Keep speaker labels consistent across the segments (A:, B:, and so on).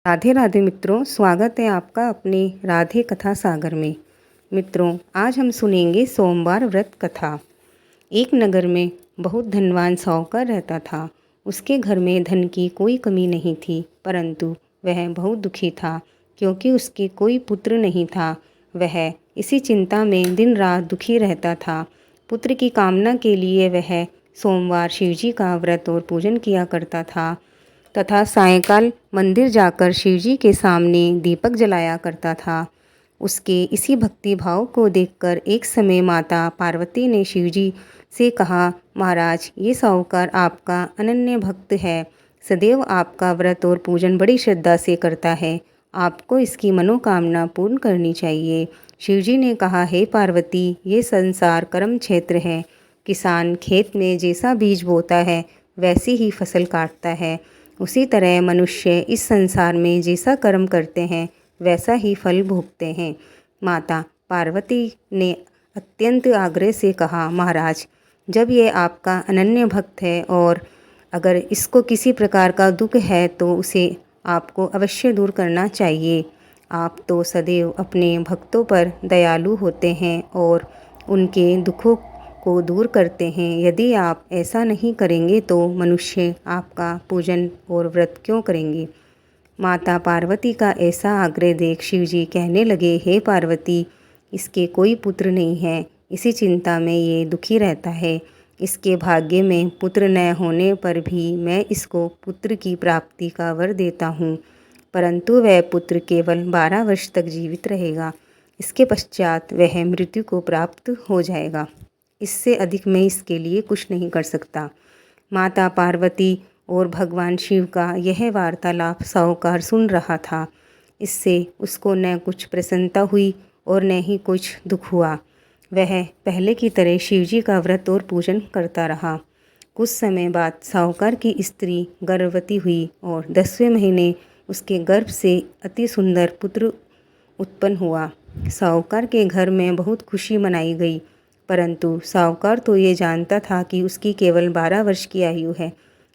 A: राधे राधे मित्रों, स्वागत है आपका अपने राधे कथा सागर में। मित्रों, आज हम सुनेंगे सोमवार व्रत कथा। एक नगर में बहुत धनवान साहूकार रहता था। उसके घर में धन की कोई कमी नहीं थी, परंतु वह बहुत दुखी था क्योंकि उसके कोई पुत्र नहीं था। वह इसी चिंता में दिन रात दुखी रहता था। पुत्र की कामना के लिए वह सोमवार शिवजी का व्रत और पूजन किया करता था तथा सायंकाल मंदिर जाकर शिवजी के सामने दीपक जलाया करता था। उसके इसी भक्ति भाव को देखकर एक समय माता पार्वती ने शिवजी से कहा, महाराज, ये साहूकार आपका अनन्य भक्त है, सदैव आपका व्रत और पूजन बड़ी श्रद्धा से करता है। आपको इसकी मनोकामना पूर्ण करनी चाहिए। शिवजी ने कहा, हे पार्वती, ये संसार कर्म क्षेत्र है। किसान खेत में जैसा बीज बोता है वैसी ही फसल काटता है। उसी तरह मनुष्य इस संसार में जैसा कर्म करते हैं वैसा ही फल भोगते हैं। माता पार्वती ने अत्यंत आग्रह से कहा, महाराज, जब ये आपका अनन्य भक्त है और अगर इसको किसी प्रकार का दुख है तो उसे आपको अवश्य दूर करना चाहिए। आप तो सदैव अपने भक्तों पर दयालु होते हैं और उनके दुखों को दूर करते हैं। यदि आप ऐसा नहीं करेंगे तो मनुष्य आपका पूजन और व्रत क्यों करेंगे। माता पार्वती का ऐसा आग्रह देख शिवजी कहने लगे, हे पार्वती, इसके कोई पुत्र नहीं है, इसी चिंता में ये दुखी रहता है। इसके भाग्य में पुत्र न होने पर भी मैं इसको पुत्र की प्राप्ति का वर देता हूँ, परंतु वह पुत्र केवल 12 वर्ष तक जीवित रहेगा। इसके पश्चात वह मृत्यु को प्राप्त हो जाएगा। इससे अधिक मैं इसके लिए कुछ नहीं कर सकता। माता पार्वती और भगवान शिव का यह वार्तालाप साहूकार सुन रहा था। इससे उसको न कुछ प्रसन्नता हुई और न ही कुछ दुख हुआ। वह पहले की तरह शिवजी का व्रत और पूजन करता रहा। कुछ समय बाद साहूकार की स्त्री गर्भवती हुई और 10वें महीने उसके गर्भ से अति सुंदर पुत्र उत्पन्न हुआ। साहूकार के घर में बहुत खुशी मनाई गई, परंतु साहूकार तो ये जानता था कि उसकी केवल 12 वर्ष की आयु है,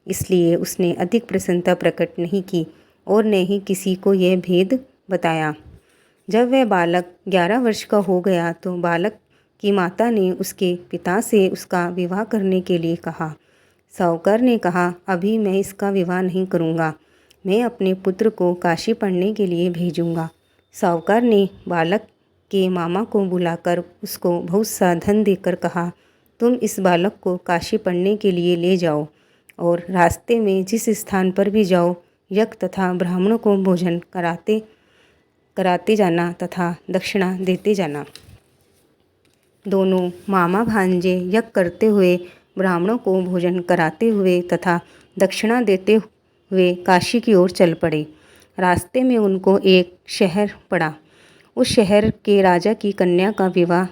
A: इसलिए उसने अधिक प्रसन्नता प्रकट नहीं की और न ही किसी को यह भेद बताया। जब वह बालक 11 वर्ष का हो गया तो बालक की माता ने उसके पिता से उसका विवाह करने के लिए कहा। साहूकार ने कहा, अभी मैं इसका विवाह नहीं करूँगा, मैं अपने पुत्र को काशी पढ़ने के लिए भेजूँगा। साहूकार ने बालक के मामा को बुलाकर उसको बहुत सा धन देकर कहा, तुम इस बालक को काशी पढ़ने के लिए ले जाओ और रास्ते में जिस स्थान पर भी जाओ यज्ञ तथा ब्राह्मणों को भोजन कराते जाना तथा दक्षिणा देते जाना। दोनों मामा भांजे यज्ञ करते हुए, ब्राह्मणों को भोजन कराते हुए तथा दक्षिणा देते हुए काशी की ओर चल पड़े। रास्ते में उनको एक शहर पड़ा। उस शहर के राजा की कन्या का विवाह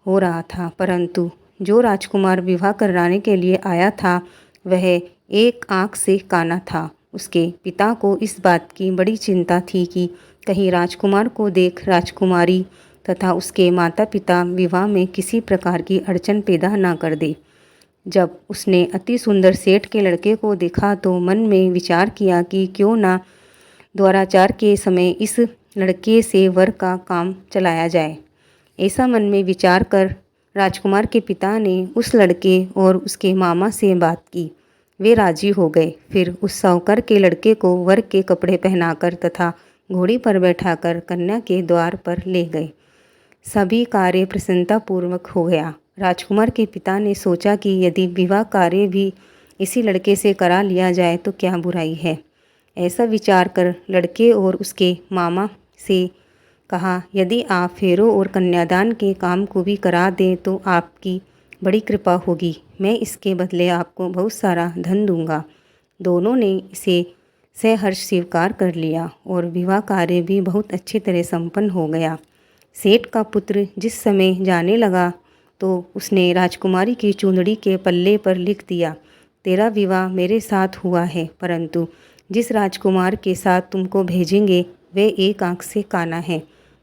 A: हो रहा था, परंतु जो राजकुमार विवाह कराने के लिए आया था वह एक आँख से काना था। उसके पिता को इस बात की बड़ी चिंता थी कि कहीं राजकुमार को देख राजकुमारी तथा उसके माता पिता विवाह में किसी प्रकार की अड़चन पैदा ना कर दे। जब उसने अति सुंदर सेठ के लड़के को देखा तो मन में विचार किया कि क्यों ना द्वाराचार के समय इस लड़के से वर का काम चलाया जाए। ऐसा मन में विचार कर राजकुमार के पिता ने उस लड़के और उसके मामा से बात की। वे राजी हो गए। फिर उस साहूकार के लड़के को वर के कपड़े पहनाकर तथा घोड़ी पर बैठाकर कन्या के द्वार पर ले गए। सभी कार्य प्रसन्नतापूर्वक हो गया। राजकुमार के पिता ने सोचा कि यदि विवाह कार्य भी इसी लड़के से करा लिया जाए तो क्या बुराई है। ऐसा विचार कर लड़के और उसके मामा से कहा, यदि आप फेरों और कन्यादान के काम को भी करा दें तो आपकी बड़ी कृपा होगी। मैं इसके बदले आपको बहुत सारा धन दूंगा। दोनों ने इसे सहर्ष स्वीकार कर लिया और विवाह कार्य भी बहुत अच्छी तरह संपन्न हो गया। सेठ का पुत्र जिस समय जाने लगा तो उसने राजकुमारी की चूंदड़ी के पल्ले पर लिख दिया, तेरा विवाह मेरे साथ हुआ है, परंतु जिस राजकुमार के साथ तुमको भेजेंगे वे एक आँख से काना है।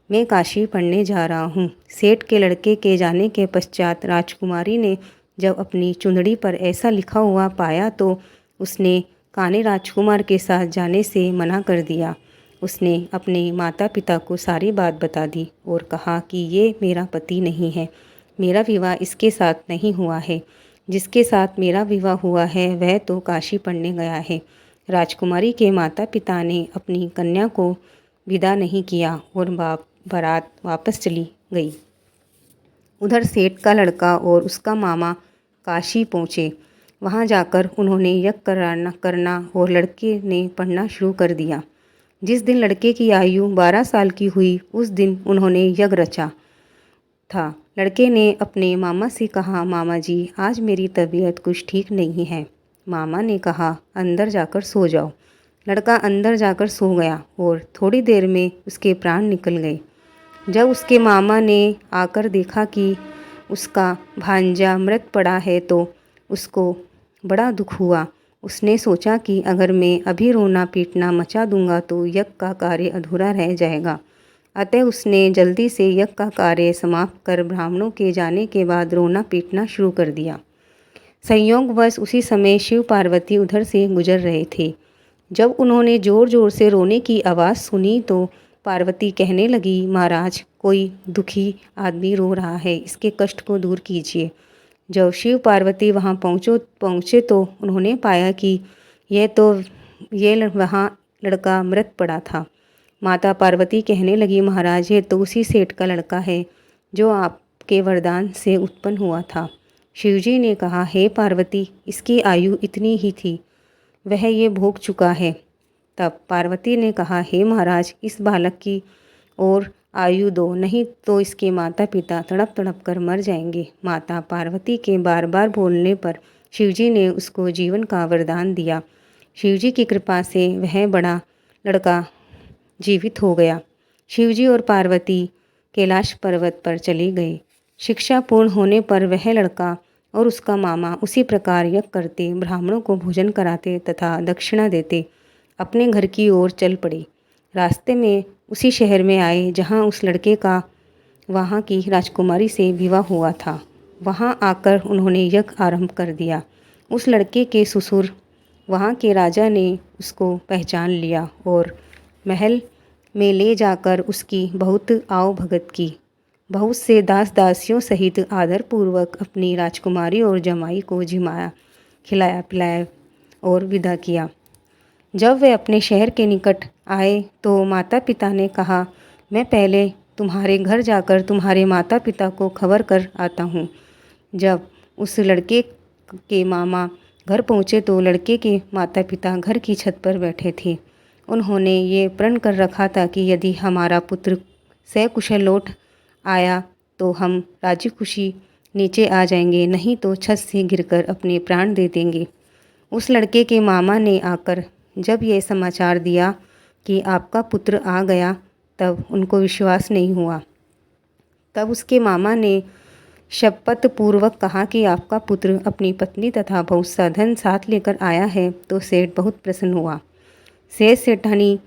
A: मैं काशी पढ़ने जा रहा हूँ। सेठ के लड़के के जाने के पश्चात राजकुमारी ने जब अपनी चुंदड़ी पर ऐसा लिखा हुआ पाया तो उसने काने राजकुमार के साथ जाने से मना कर दिया उसने अपने माता पिता को सारी बात बता दी और कहा कि ये मेरा पति नहीं है, मेरा विवाह इसके साथ नहीं हुआ है। जिसके साथ मेरा विवाह हुआ है वह तो काशी पढ़ने गया है। राजकुमारी के माता पिता ने अपनी कन्या को विदा नहीं किया और बारात वापस चली गई। उधर सेठ का लड़का और उसका मामा काशी पहुँचे। वहाँ जाकर उन्होंने यज्ञ करना और लड़के ने पढ़ना शुरू कर दिया। जिस दिन लड़के की आयु 12 साल की हुई उस दिन उन्होंने यज्ञ रचा था। लड़के ने अपने मामा से कहा, मामा जी आज मेरी तबीयत कुछ ठीक नहीं है। मामा ने कहा, अंदर जाकर सो जाओ। लड़का अंदर जाकर सो गया और थोड़ी देर में उसके प्राण निकल गए। जब उसके मामा ने आकर देखा कि उसका भांजा मृत पड़ा है तो उसको बड़ा दुख हुआ। उसने सोचा कि अगर मैं अभी रोना पीटना मचा दूंगा तो यज्ञ का कार्य अधूरा रह जाएगा। अतः उसने जल्दी से यज्ञ का कार्य समाप्त कर ब्राह्मणों के जाने के बाद रोना पीटना शुरू कर दिया। संयोगवश उसी समय शिव पार्वती उधर से गुजर रहे थे। जब उन्होंने ज़ोर ज़ोर से रोने की आवाज़ सुनी तो पार्वती कहने लगी, महाराज कोई दुखी आदमी रो रहा है, इसके कष्ट को दूर कीजिए। जब शिव पार्वती वहाँ पहुँचे तो उन्होंने पाया कि ये वहाँ लड़का मृत पड़ा था। माता पार्वती कहने लगी, महाराज ये तो उसी सेठ का लड़का है जो आपके वरदान से उत्पन्न हुआ था। शिवजी ने कहा, हे पार्वती इसकी आयु इतनी ही थी, वह ये भोग चुका है। तब पार्वती ने कहा, हे महाराज इस बालक की और आयु दो, नहीं तो इसके माता पिता तड़प तड़प कर मर जाएंगे। माता पार्वती के बार बार बोलने पर शिवजी ने उसको जीवन का वरदान दिया। शिवजी की कृपा से वह बड़ा लड़का जीवित हो गया। शिवजी और पार्वती कैलाश पर्वत पर चले गए। शिक्षा पूर्ण होने पर वह लड़का और उसका मामा उसी प्रकार यज्ञ करते, ब्राह्मणों को भोजन कराते तथा दक्षिणा देते अपने घर की ओर चल पड़े। रास्ते में उसी शहर में आए जहाँ उस लड़के का वहाँ की राजकुमारी से विवाह हुआ था। वहाँ आकर उन्होंने यज्ञ आरंभ कर दिया। उस लड़के के ससुर वहाँ के राजा ने उसको पहचान लिया और महल में ले जाकर उसकी बहुत आओ भगत की। बहुत से दास दासियों सहित आदरपूर्वक अपनी राजकुमारी और जमाई को जिमाया, खिलाया पिलाया और विदा किया। जब वे अपने शहर के निकट आए तो माता पिता ने कहा, मैं पहले तुम्हारे घर जाकर तुम्हारे माता पिता को खबर कर आता हूँ। जब उस लड़के के मामा घर पहुँचे तो लड़के के माता पिता घर की छत पर बैठे थे। उन्होंने ये प्रण कर रखा था कि यदि हमारा पुत्र सकुशल लौट आया तो हम राजी खुशी नीचे आ जाएंगे, नहीं तो छत से गिरकर अपने प्राण दे देंगे। उस लड़के के मामा ने आकर जब ये समाचार दिया कि आपका पुत्र आ गया तब उनको विश्वास नहीं हुआ। तब उसके मामा ने शपथ पूर्वक कहा कि आपका पुत्र अपनी पत्नी तथा बहुत सा धन साथ लेकर आया है। तो सेठ बहुत प्रसन्न हुआ। सेठ सेठानी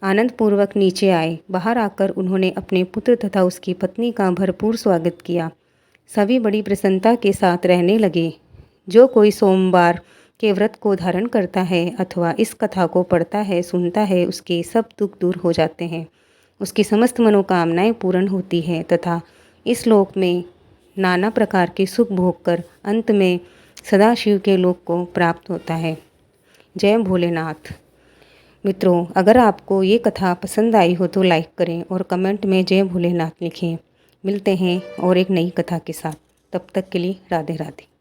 A: आनंदपूर्वक नीचे आए। बाहर आकर उन्होंने अपने पुत्र तथा उसकी पत्नी का भरपूर स्वागत किया। सभी बड़ी प्रसन्नता के साथ रहने लगे। जो कोई सोमवार के व्रत को धारण करता है अथवा इस कथा को पढ़ता है सुनता है उसके सब दुख दूर हो जाते हैं, उसकी समस्त मनोकामनाएं पूर्ण होती हैं तथा इस लोक में नाना प्रकार के सुख भोग कर अंत में सदाशिव के लोक को प्राप्त होता है। जय भोलेनाथ। मित्रों, अगर आपको ये कथा पसंद आई हो तो लाइक करें और कमेंट में जय भोलेनाथ लिखें। मिलते हैं और एक नई कथा के साथ। तब तक के लिए राधे राधे।